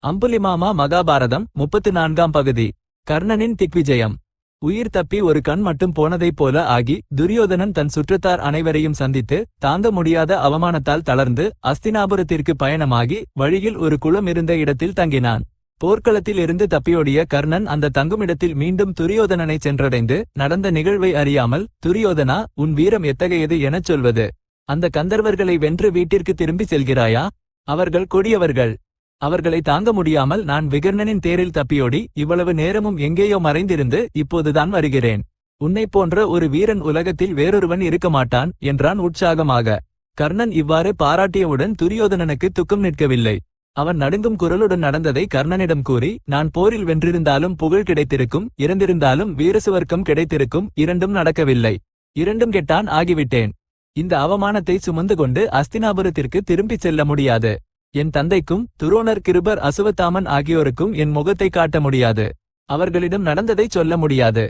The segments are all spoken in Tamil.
அம்புலிமாமா மகாபாரதம் 34ஆம் பகுதி. கர்ணனின் திக்விஜயம். உயிர் தப்பி ஒரு கண் மட்டும் போனதைப் போல ஆகி துரியோதனன் தன் சுற்றத்தார் அனைவரையும் சந்தித்து தாங்க முடியாத அவமானத்தால் தளர்ந்து அஸ்தினாபுரத்திற்கு பயணமாகி வழியில் ஒரு குளம் இருந்த இடத்தில் தங்கினான். போர்க்களத்தில் இருந்து தப்பியோடிய கர்ணன் அந்த தங்குமிடத்தில் மீண்டும் துரியோதனனை சென்றடைந்து நடந்த நிகழ்வை அறியாமல், துரியோதனா, உன் வீரம் எத்தகையது எனச் சொல்வது? அந்த கந்தர்வர்களை வென்று வீட்டிற்கு திரும்பி செல்கிறாயா? அவர்கள் கொடியவர்கள். அவர்களை தாங்க முடியாமல் நான் விகர்ணனின் தேரில் தப்பியோடி இவ்வளவு நேரமும் எங்கேயோ மறைந்திருந்து இப்போதுதான் வருகிறேன். உன்னைப் போன்ற ஒரு வீரன் உலகத்தில் வேறொருவன் இருக்க மாட்டான் என்றான் உற்சாகமாக. கர்ணன் இவ்வாறு பாராட்டியவுடன் துரியோதனனுக்கு துக்கம் நிற்கவில்லை. அவன் நடுங்கும் குரலுடன் நடந்ததை கர்ணனிடம் கூறி, நான் போரில் வென்றிருந்தாலும் புகழ் கிடைத்திருக்கும், இறந்திருந்தாலும் வீரசுவர்க்கம் கிடைத்திருக்கும், இரண்டும் நடக்கவில்லை. இரண்டும் கெட்டான் ஆகிவிட்டேன். இந்த அவமானத்தை சுமந்து கொண்டு அஸ்தினாபுரத்திற்கு திரும்பிச் செல்ல முடியாது. என் தந்தைக்கும் துரோணர், கிருபர், அசுவத்தாமன் ஆகியோருக்கும் என் முகத்தை காட்ட முடியாது. அவர்களிடம் நடந்ததை சொல்ல முடியாது.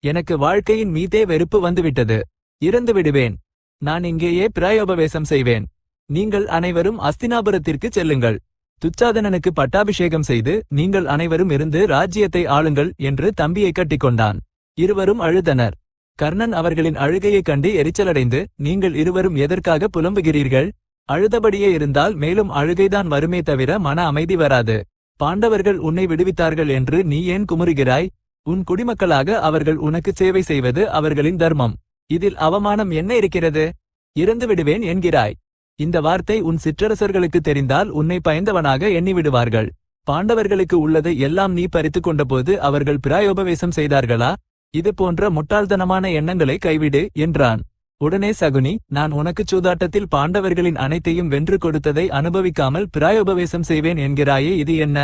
எனக்கு வாழ்க்கையின் மீதே வெறுப்பு வந்துவிட்டது. இறந்து விடுவேன். நான் இங்கேயே பிராயோபவேசம் செய்வேன். நீங்கள் அனைவரும் அஸ்தினாபுரத்திற்கு செல்லுங்கள். துச்சாதனனுக்கு பட்டாபிஷேகம் செய்து நீங்கள் அனைவரும் இருந்து ராஜ்யத்தை ஆளுங்கள் என்று தம்பியை கட்டிக்கொண்டான். இருவரும் அழுதனர். கர்ணன் அவர்களின் அழுகையைக் கண்டு எரிச்சலடைந்து, நீங்கள் இருவரும் எதற்காக புலம்புகிறீர்கள்? அழுதபடியே இருந்தால் மேலும் அழுகைதான் வருமே தவிர மன அமைதி வராது. பாண்டவர்கள் உன்னை விடுவித்தார்கள் என்று நீ ஏன் குமுறுகிறாய்? உன் குடிமக்களாக அவர்கள் உனக்கு சேவை செய்வது அவர்களின் தர்மம். இதில் அவமானம் என்ன இருக்கிறது? இறந்து விடுவேன் என்கிறாய். இந்த வார்த்தை உன் சிற்றரசர்களுக்கு தெரிந்தால் உன்னை பயந்தவனாக எண்ணிவிடுவார்கள். பாண்டவர்களுக்கு உள்ளதை எல்லாம் நீ பறித்து கொண்டபோது அவர்கள் பிராயோபவேசம் செய்தார்களா? இது போன்ற முட்டாள்தனமான எண்ணங்களை கைவிடு என்றான். உடனே சகுனி, நான் உனக்குச் சூதாட்டத்தில் பாண்டவர்களின் அனைத்தையும் வென்று கொடுத்ததை அனுபவிக்காமல் பிராயோபவேசம் செய்வேன் என்கிறாயே, இது என்ன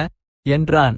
என்றான்.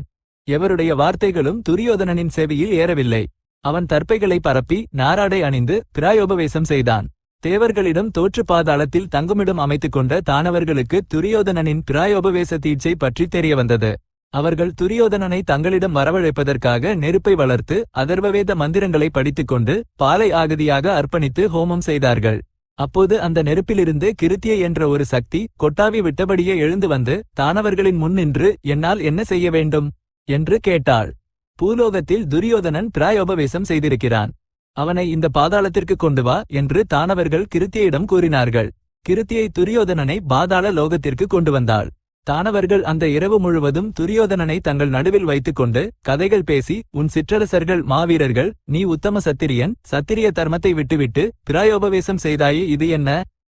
எவருடைய வார்த்தைகளும் துரியோதனனின் செவியில் ஏறவில்லை. அவன் தர்ப்பைகளை பரப்பி நாராடை அணிந்து பிராயோபவேசம் செய்தான். தேவர்களிடம் தோற்று பாதாளத்தில் தங்குமிடம் அமைத்துக் கொண்ட தானவர்களுக்கு துரியோதனனின் பிராயோபவேச தீட்சை பற்றி தெரியவந்தது. அவர்கள் துரியோதனனை தங்களிடம் வரவழைப்பதற்காக நெருப்பை வளர்த்து அதர்வவேத மந்திரங்களை படித்துக்கொண்டு பாலை ஆகதியாக அர்ப்பணித்து ஹோமம் செய்தார்கள். அப்போது அந்த நெருப்பிலிருந்து கிருத்தியை என்ற ஒரு சக்தி கொட்டாவி விட்டபடியே எழுந்து வந்து தானவர்களின் முன் நின்று, என்னால் என்ன செய்ய வேண்டும் என்று கேட்டாள். பூலோகத்தில் துரியோதனன் பிராயோபவேசம் செய்திருக்கிறான். அவனை இந்த பாதாளத்திற்கு கொண்டு வா என்று தானவர்கள் கிருத்தியிடம் கூறினார்கள். கிருத்தியை துரியோதனனை பாதாள லோகத்திற்கு கொண்டு வந்தாள். தானவர்கள் அந்த இரவு முழுவதும் துரியோதனனை தங்கள் நடுவில் வைத்துக் கொண்டு கதைகள் பேசி, உன் சிற்றரசர்கள் மாவீரர்கள், நீ உத்தம சத்திரியன், சத்திரிய தர்மத்தை விட்டுவிட்டு பிராயோபவேசம் செய்தாயே, இது என்ன?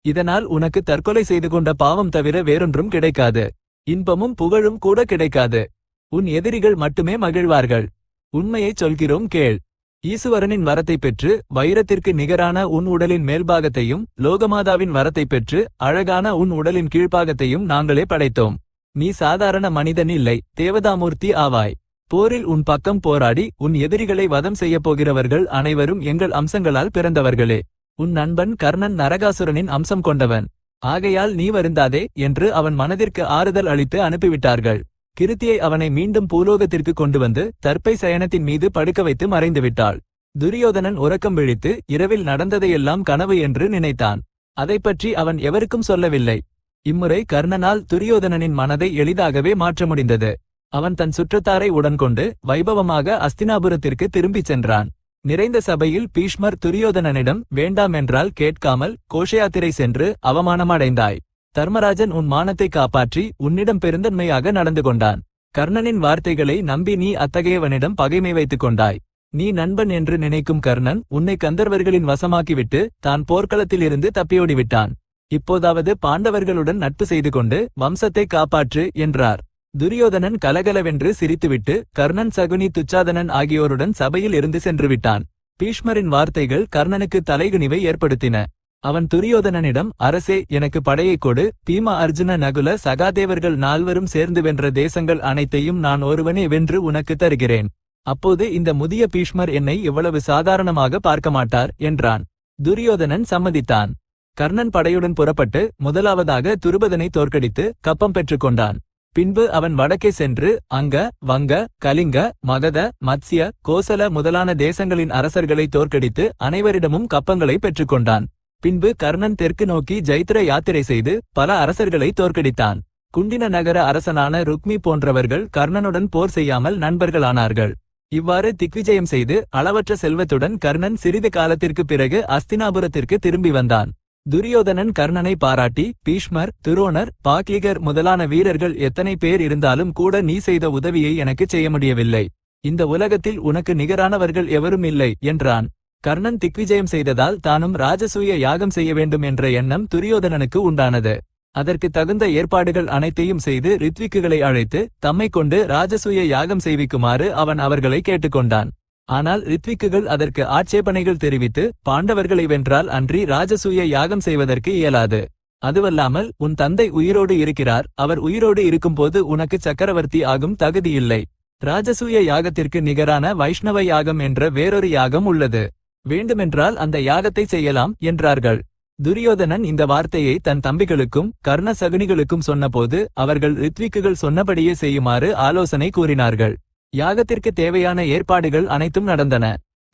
இதனால் உனக்கு தற்கொலை செய்து கொண்ட பாவம் தவிர வேறொன்றும் கிடைக்காது. இன்பமும் புகழும் கூட கிடைக்காது. உன் எதிரிகள் மட்டுமே மகிழ்வார்கள். உண்மையைச் சொல்கிறோம் கேள். ஈசுவரனின் வரத்தை பெற்று வைரத்திற்கு நிகரான உன் உடலின் மேல்பாகத்தையும் லோகமாதாவின் வரத்தை பெற்று அழகான உன் உடலின் கீழ்ப்பாகத்தையும் நாங்களே படைத்தோம். நீ சாதாரண மனிதன் இல்லை, தேவதாமூர்த்தி ஆவாய். போரில் உன் பக்கம் போராடி உன் எதிரிகளை வதம் செய்யப் போகிறவர்கள் அனைவரும் எங்கள் அம்சங்களால் பிறந்தவர்களே. உன் நண்பன் கர்ணன் நரகாசுரனின் அம்சம் கொண்டவன். ஆகையால் நீ வருந்தாதே என்று அவன் மனதிற்கு ஆறுதல் அளித்து அனுப்பிவிட்டார்கள். கிருத்தியை அவனை மீண்டும் பூலோகத்திற்கு கொண்டு வந்து தர்ப்பை சயனத்தின் மீது படுக்க வைத்து மறைந்துவிட்டாள். துரியோதனன் உறக்கம் விழித்து இரவில் நடந்ததையெல்லாம் கனவு என்று நினைத்தான். அதைப்பற்றி அவன் எவருக்கும் சொல்லவில்லை. இம்முறை கர்ணனால் துரியோதனனின் மனதை எளிதாகவே மாற்ற முடிந்தது. அவன் தன் சுற்றத்தாரை உடன்கொண்டு வைபவமாக அஸ்தினாபுரத்திற்கு திரும்பிச் சென்றான். நிறைந்த சபையில் பீஷ்மர் துரியோதனனிடம், வேண்டாம் என்றால் கேட்காமல் கோஷயாத்திரை சென்று அவமானமடைந்தாய். தர்மராஜன் உன் மானத்தை காப்பாற்றி உன்னிடம் பெருந்தன்மையாக நடந்து கொண்டான். கர்ணனின் வார்த்தைகளை நம்பி நீ அத்தகையவனிடம் பகைமை வைத்துக் கொண்டாய். நீ நண்பன் என்று நினைக்கும் கர்ணன் உன்னை கந்தர்வர்களின் வசமாக்கிவிட்டு தான் போர்க்களத்தில் இருந்து தப்பியோடிவிட்டான். இப்போதாவது பாண்டவர்களுடன் நட்பு செய்து கொண்டு வம்சத்தை காப்பாற்று என்றார். துரியோதனன் கலகலவென்று சிரித்துவிட்டு கர்ணன், சகுனி, துச்சாதனன் ஆகியோருடன் சபையில் இருந்து சென்றுவிட்டான். பீஷ்மரின் வார்த்தைகள் கர்ணனுக்கு தலைகுனிவை ஏற்படுத்தின. அவன் துரியோதனனிடம், அரசே, எனக்கு படையைக் கொடு. பீம, அர்ஜுன, நகுல, சகாதேவர்கள் நால்வரும் சேர்ந்து வென்ற தேசங்கள் அனைத்தையும் நான் ஒருவனே வென்று உனக்கு தருகிறேன். அப்போது இந்த முதிய பீஷ்மர் என்னை இவ்வளவு சாதாரணமாக பார்க்க மாட்டார் என்றான். துரியோதனன் சம்மதித்தான். கர்ணன் படையுடன் புறப்பட்டு முதலாவதாக துருபதனை தோற்கடித்து கப்பம் பெற்றுக் கொண்டான். பின்பு அவன் வடக்கே சென்று அங்க, வங்க, கலிங்க, மகத, மத்ஸ்ய, கோசல முதலான தேசங்களின் அரசர்களை தோற்கடித்து அனைவரிடமும் கப்பங்களை பெற்றுக்கொண்டான். பின்பு கர்ணன் தெற்கு நோக்கி ஜைத்திர யாத்திரை செய்து பல அரசர்களை தோற்கடித்தான். குண்டின நகர அரசனான ருக்மி போன்றவர்கள் கர்ணனுடன் போர் செய்யாமல் நண்பர்களானார்கள். இவ்வாறு திக்விஜயம் செய்து அளவற்ற செல்வத்துடன் கர்ணன் சிறிது காலத்திற்கு பிறகு அஸ்தினாபுரத்திற்கு திரும்பி வந்தான். துரியோதனன் கர்ணனை பாராட்டி, பீஷ்மர், துரோணர், பாக்லிகர் முதலான வீரர்கள் எத்தனை பேர் இருந்தாலும் கூட நீ செய்த உதவியை எனக்குச் செய்ய முடியவில்லை. இந்த உலகத்தில் உனக்கு நிகரானவர்கள் எவரும் இல்லை என்றான். கர்ணன் திக்விஜயம் செய்ததால் தானும் ராஜசூய யாகம் செய்ய வேண்டும் என்ற எண்ணம் துரியோதனனுக்கு உண்டானது. அதற்கு தகுந்த ஏற்பாடுகள் அனைத்தையும் செய்து ரித்விக்குகளை அழைத்து தம்மை கொண்டு ராஜசூய யாகம் செய்விக்குமாறு அவன் அவர்களை கேட்டுக்கொண்டான். ஆனால் ரித்விக்குகள் அதற்கு ஆட்சேபனைகள் தெரிவித்து, பாண்டவர்களை வென்றால் அன்றி ராஜசூய யாகம் செய்வதற்கு இயலாது. அதுவல்லாமல் உன் தந்தை உயிரோடு இருக்கிறார், அவர் உயிரோடு இருக்கும்போது உனக்கு சக்கரவர்த்தி ஆகும் தகுதியில்லை. ராஜசூய யாகத்திற்கு நிகரான வைஷ்ணவ யாகம் என்ற வேறொரு யாகம் உள்ளது. வேண்டுமென்றால் அந்த யாகத்தை செய்யலாம் என்றார்கள். துரியோதனன் இந்த வார்த்தையை தன் தம்பிகளுக்கும் கர்ண சகுனிகளுக்கும் சொன்னபோது அவர்கள் ரித்விக்குகள் சொன்னபடியே செய்யுமாறு ஆலோசனை கூறினார்கள். யாகத்திற்கு தேவையான ஏற்பாடுகள் அனைத்தும் நடந்தன.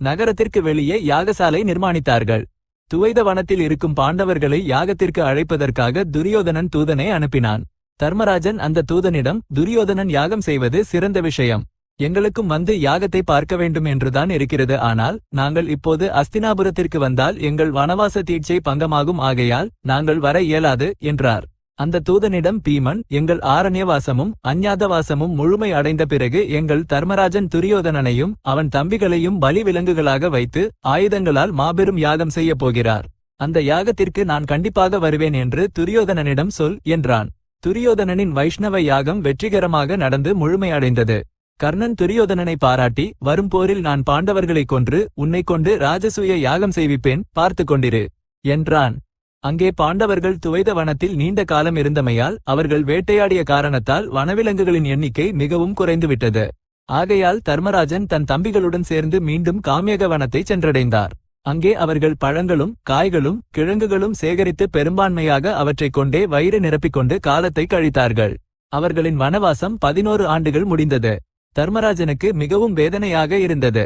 நகரத்திற்கு வெளியே யாகசாலை நிர்மாணித்தார்கள். துவைத வனத்தில் இருக்கும் பாண்டவர்களை யாகத்திற்கு அழைப்பதற்காக துரியோதனன் தூதனை அனுப்பினான். தர்மராஜன் அந்த தூதனிடம், துரியோதனன் யாகம் செய்வது சிறந்த விஷயம், எங்களுக்கும் வந்து யாகத்தை பார்க்க வேண்டும் என்றுதான் இருக்கிறது. ஆனால் நாங்கள் இப்போது அஸ்தினாபுரத்திற்கு வந்தால் எங்கள் வனவாச தீட்சை பங்கமாகும், ஆகையால் நாங்கள் வர இயலாது என்றார். அந்த தூதனிடம் பீமன், எங்கள் ஆரண்யவாசமும் அஞ்ஞாதவாசமும் முழுமை அடைந்த பிறகு எங்கள் தர்மராஜன் துரியோதனனையும் அவன் தம்பிகளையும் பலி விலங்குகளாக வைத்து ஆயுதங்களால் மாபெரும் யாகம் செய்ய போகிறார். அந்த யாகத்திற்கு நான் கண்டிப்பாக வருவேன் என்று துரியோதனனிடம் சொல் என்றான். துரியோதனனின் வைஷ்ணவ யாகம் வெற்றிகரமாக நடந்து முழுமையடைந்தது. கர்ணன் துரியோதனனை பாராட்டி, வரும் போரில் நான் பாண்டவர்களை கொன்று உன்னை கொண்டு ராஜசூய யாகம் செய்விப்பேன், பார்த்து கொண்டிரு என்றான். அங்கே பாண்டவர்கள் துவைத வனத்தில் நீண்ட காலம் இருந்தமையால் அவர்கள் வேட்டையாடிய காரணத்தால் வனவிலங்குகளின் எண்ணிக்கை மிகவும் குறைந்துவிட்டது. ஆகையால் தர்மராஜன் தன் தம்பிகளுடன் சேர்ந்து மீண்டும் காமியக வனத்தை சென்றடைந்தார். அங்கே அவர்கள் பழங்களும் காய்களும் கிழங்குகளும் சேகரித்து பெரும்பான்மையாக அவற்றைக் கொண்டே வயிறு நிரப்பிக்கொண்டு காலத்தை கழித்தார்கள். அவர்களின் வனவாசம் 11 ஆண்டுகள் முடிந்தது. தர்மராஜனுக்கு மிகவும் வேதனையாக இருந்தது.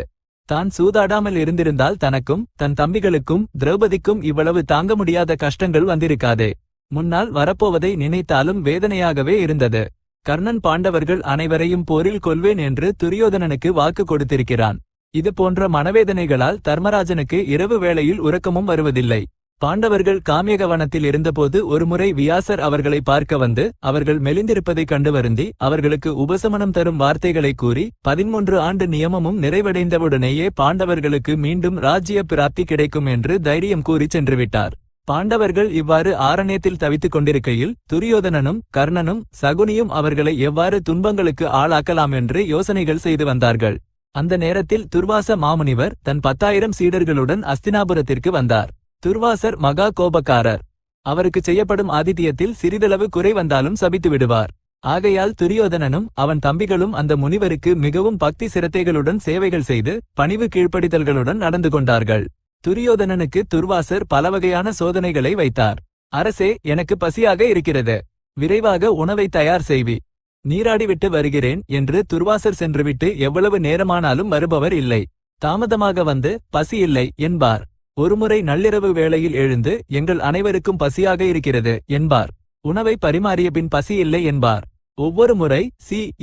தான் சூதாடாமல் இருந்திருந்தால் தனக்கும் தன் தம்பிகளுக்கும் திரௌபதிக்கும் இவ்வளவு தாங்க முடியாத கஷ்டங்கள் வந்திருக்காதே. முன்னால் வரப்போவதை நினைத்தாலும் வேதனையாகவே இருந்தது. கர்ணன் பாண்டவர்கள் அனைவரையும் போரில் கொல்வேன் என்று துரியோதனனுக்கு வாக்கு கொடுத்திருக்கிறான். இது போன்ற மனவேதனைகளால் தர்மராஜனுக்கு இரவு வேளையில் உறக்கமும் வருவதில்லை. பாண்டவர்கள் காமியக வனத்தில் இருந்தபோது ஒருமுறை வியாசர் அவர்களை பார்க்க வந்து அவர்கள் மெலிந்திருப்பதைக் கண்டு வருந்தி அவர்களுக்கு உபசமனம் தரும் வார்த்தைகளை கூறி 13 ஆண்டு நியமமும் நிறைவடைந்தவுடனேயே பாண்டவர்களுக்கு மீண்டும் ராஜ்ய பிராப்தி கிடைக்கும் என்று தைரியம் கூறி சென்றுவிட்டார். பாண்டவர்கள் இவ்வாறு ஆரண்யத்தில் தவித்துக் கொண்டிருக்கையில் துரியோதனனும் கர்ணனும் சகுனியும் அவர்களை எவ்வாறு துன்பங்களுக்கு ஆளாக்கலாம் என்று யோசனைகள் செய்து வந்தார்கள். அந்த நேரத்தில் துர்வாச மாமுனிவர் தன் 10,000 சீடர்களுடன் அஸ்தினாபுரத்திற்கு வந்தார். துர்வாசர் மகா கோபக்காரர். அவருக்கு செய்யப்படும் ஆதித்யத்தில் சிறிதளவு குறை வந்தாலும் சபித்து விடுவார். ஆகையால் துரியோதனனும் அவன் தம்பிகளும் அந்த முனிவருக்கு மிகவும் பக்தி சிரத்தைகளுடன் சேவைகள் செய்து பணிவு கீழ்ப்படிதல்களுடன் நடந்து கொண்டார்கள். துரியோதனனுக்கு துர்வாசர் பலவகையான சோதனைகளை வைத்தார். அரசே, எனக்கு பசியாக இருக்கிறது, விரைவாக உணவை தயார் செய்வி, நீராடிவிட்டு வருகிறேன் என்று துர்வாசர் சென்றுவிட்டு எவ்வளவு நேரமானாலும் வருபவர் இல்லை. தாமதமாக வந்து பசி இல்லை என்பார். ஒருமுறை நள்ளிரவு வேளையில் எழுந்து எங்கள் அனைவருக்கும் பசியாக இருக்கிறது என்பார். உணவை பரிமாறிய பின் பசி இல்லை என்பார். ஒவ்வொரு முறை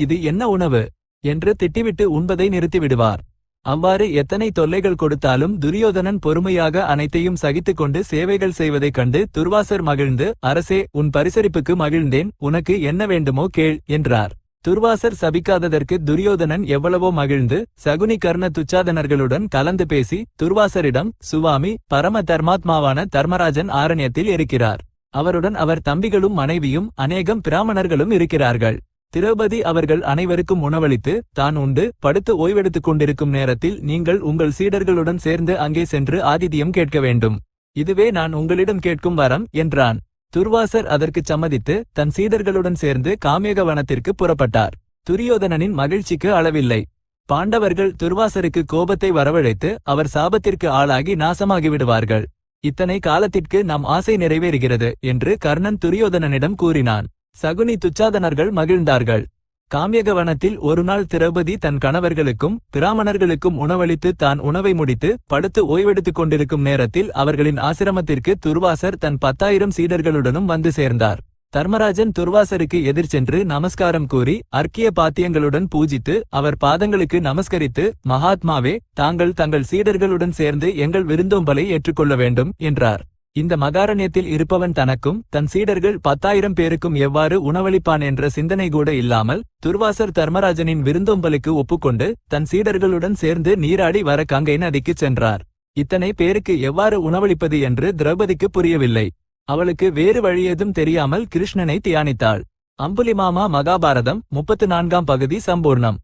இது என்ன உணவு என்று திட்டிவிட்டு உண்பதை நிறுத்திவிடுவார். அவ்வாறு எத்தனை தொல்லைகள் கொடுத்தாலும் துரியோதனன் பொறுமையாக அனைத்தையும் சகித்துக் கொண்டு சேவைகள் செய்வதைக் கண்டு துர்வாசர் மகிழ்ந்து, அரசே, உன் பரிசரிப்புக்கு மகிழ்ந்தேன், உனக்கு என்ன வேண்டுமோ கேள் என்றார். துர்வாசர் சபிக்காததற்கு துரியோதனன் எவ்வளவோ மகிழ்ந்து சகுனி கர்ண துச்சாதனர்களுடன் கலந்து பேசி துர்வாசரிடம், சுவாமி, பரம தர்மாத்மாவான தர்மராஜன் ஆரண்யத்தில் இருக்கிறார். அவருடன் அவர் தம்பிகளும் மனைவியும் அநேகம் பிராமணர்களும் இருக்கிறார்கள். திரௌபதி அவர்கள் அனைவருக்கும் உணவளித்து தான் உண்டு படுத்து ஓய்வெடுத்துக் கொண்டிருக்கும் நேரத்தில் நீங்கள் உங்கள் சீடர்களுடன் சேர்ந்து அங்கே சென்று ஆதித்யம் கேட்க வேண்டும். இதுவே நான் உங்களிடம் கேட்கும் வரம் என்றான். துர்வாசர் அதற்குச் சம்மதித்து தன் சீடர்களுடன் சேர்ந்து காமியக வனத்திற்கு புறப்பட்டார். துரியோதனனின் மகிழ்ச்சிக்கு அளவில்லை. பாண்டவர்கள் துர்வாசருக்கு கோபத்தை வரவழைத்து அவர் சாபத்திற்கு ஆளாகி நாசமாகிவிடுவார்கள். இத்தனை காலத்திற்கு நம் ஆசை நிறைவேறுகிறது என்று கர்ணன் துரியோதனனிடம் கூறினான். சகுனி துச்சாதனர்கள் மகிழ்ந்தார்கள். காமியக வனத்தில் ஒருநாள் திரௌபதி தன் கணவர்களுக்கும் பிராமணர்களுக்கும் உணவளித்து தான் உணவை முடித்து படுத்து ஓய்வெடுத்துக் கொண்டிருக்கும் நேரத்தில் அவர்களின் ஆசிரமத்திற்கு துர்வாசர் தன் 10,000 சீடர்களுடனும் வந்து சேர்ந்தார். தர்மராஜன் துர்வாசருக்கு எதிர் சென்று நமஸ்காரம் கூறி அர்க்கிய பாத்தியங்களுடன் பூஜித்து அவர் பாதங்களுக்கு நமஸ்கரித்து, மகாத்மாவே, தாங்கள் தங்கள் சீடர்களுடன் சேர்ந்து எங்கள் விருந்தோம்பலை ஏற்றுக்கொள்ள வேண்டும் என்றார். இந்த மகாரண்யத்தில் இருப்பவன் தனக்கும் தன் சீடர்கள் 10,000 பேருக்கும் எவ்வாறு உணவளிப்பான் என்ற சிந்தனை கூட இல்லாமல் துர்வாசர் தர்மராஜனின் விருந்தோம்பலுக்கு ஒப்புக்கொண்டு தன் சீடர்களுடன் சேர்ந்து நீராடி வர கங்கை நதிக்குச் சென்றார். இத்தனை பேருக்கு எவ்வாறு உணவளிப்பது என்று திரௌபதிக்கு புரியவில்லை. அவளுக்கு வேறு வழியேதும் தெரியாமல் கிருஷ்ணனை தியானித்தாள். அம்புலிமாமா மகாபாரதம் 34ஆம் பகுதி சம்பூர்ணம்.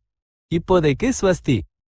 இப்போதைக்கு ஸ்வஸ்தி.